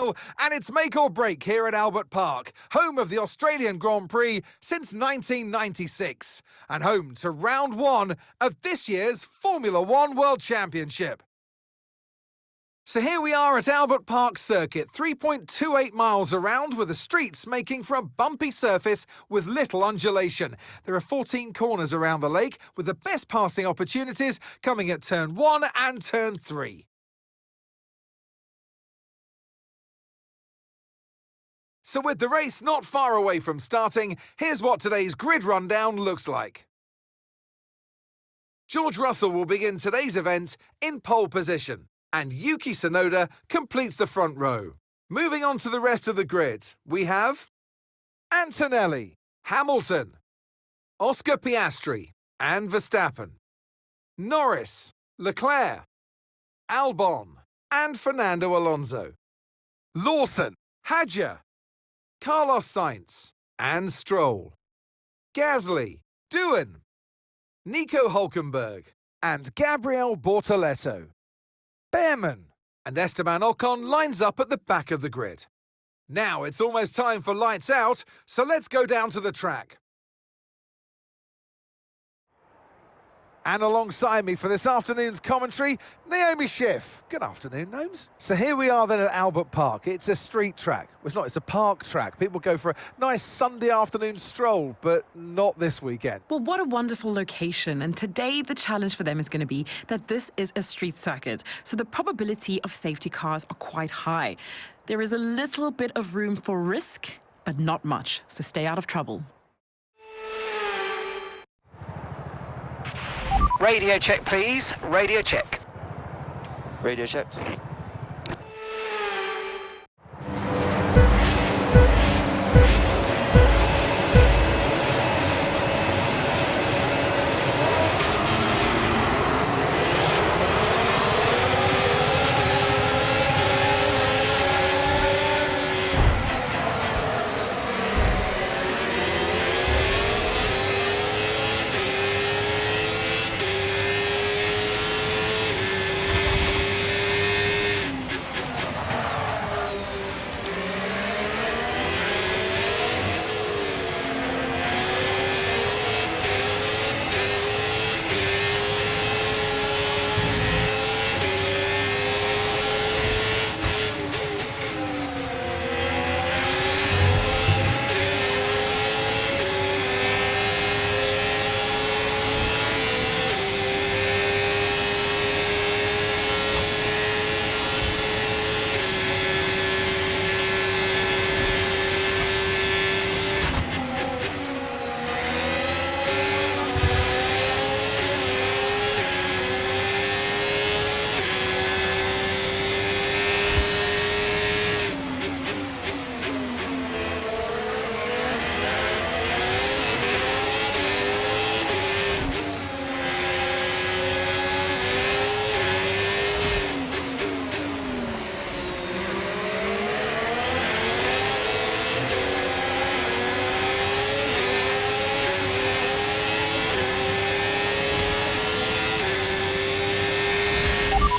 final, and it's make or break here at Albert Park, home of the Australian Grand Prix since 1996, and home to round one of this year's Formula One World Championship. So here we are at Albert Park Circuit, 3.28 miles around, with the streets making for a bumpy surface with little undulation. There are 14 corners around the lake, with the best passing opportunities coming at turn 1 and turn 3. So with the race not far away from starting, here's what today's grid rundown looks like. George Russell will begin today's event in pole position, and Yuki Tsunoda completes the front row. Moving on to the rest of the grid, we have Antonelli, Hamilton, Oscar Piastri and Verstappen, Norris, Leclerc, Albon and Fernando Alonso, Lawson, Hadjar, Carlos Sainz and Stroll, Gasly, Doohan, Nico Hülkenberg and Gabriel Bortoleto. Behrman and Esteban Ocon lines up at the back of the grid. Now it's almost time for lights out, so let's go down to the track. And alongside me for this afternoon's commentary, Naomi Schiff. Good afternoon, Gnomes. So here we are then at Albert Park. It's a street track. Well, it's not, it's a park track. People go for a nice Sunday afternoon stroll, but not this weekend. Well, what a wonderful location. And today the challenge for them is going to be that this is a street circuit. So the probability of safety cars are quite high. There is a little bit of room for risk, but not much. So stay out of trouble. Radio check, please. Radio check. Radio check.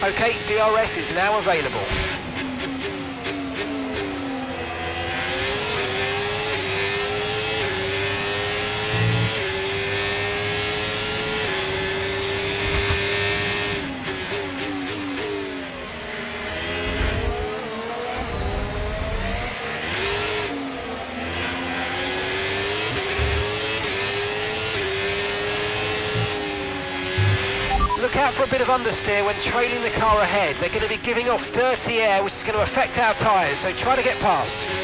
Okay, DRS is now available. Look out for a bit of understeer when trailing the car ahead. They're going to be giving off dirty air, which is going to affect our tyres, so try to get past.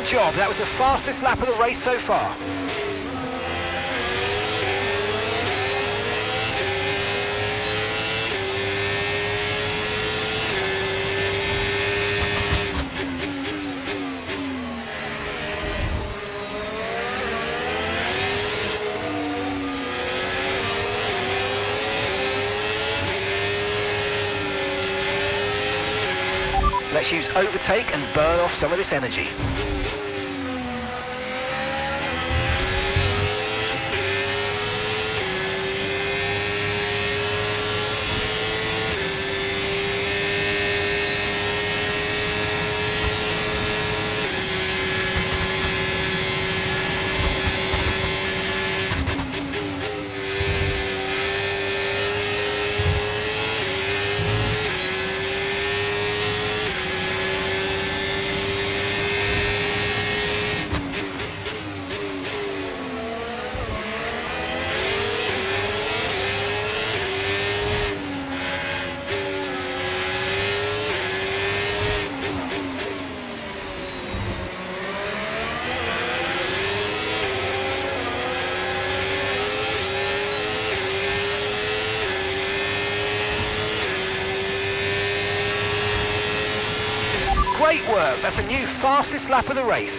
excellent job. That was the fastest lap of the race so far. Let's use overtake and burn off some of this energy. Great work, that's a new fastest lap of the race.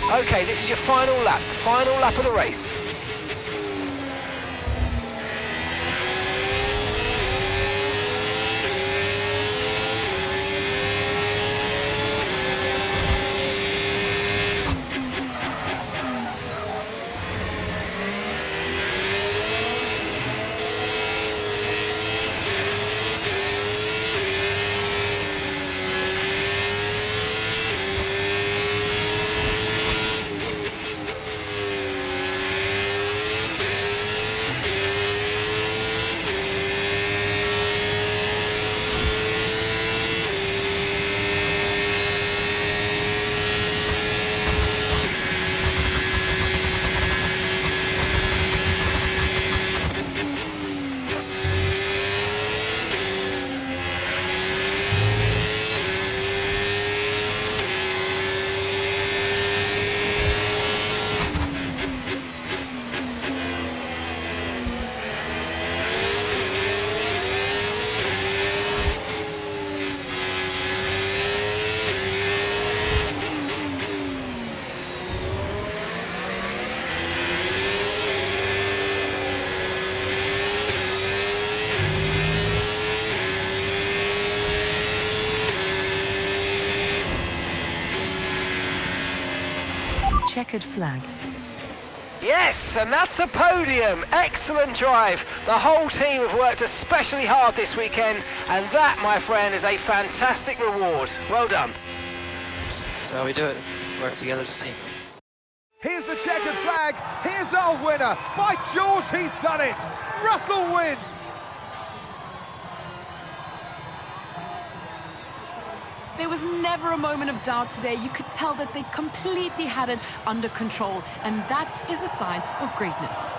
Okay, this is your final lap of the race. Checkered flag. Yes, and that's a podium. Excellent drive. The whole team have worked especially hard this weekend, and that, my friend, is a fantastic reward. Well done. That's how we do it. Work together as a team. Here's the checkered flag. Here's our winner. By George, he's done it. Russell wins. There was never a moment of doubt today. You could tell that they completely had it under control, and that is a sign of greatness.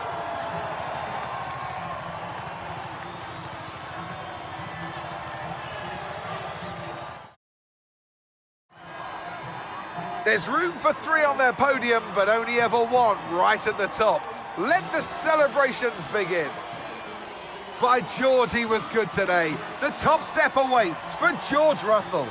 There's room for 3 on their podium, but only ever 1 right at the top. Let the celebrations begin. By George, he was good today. The top step awaits for George Russell.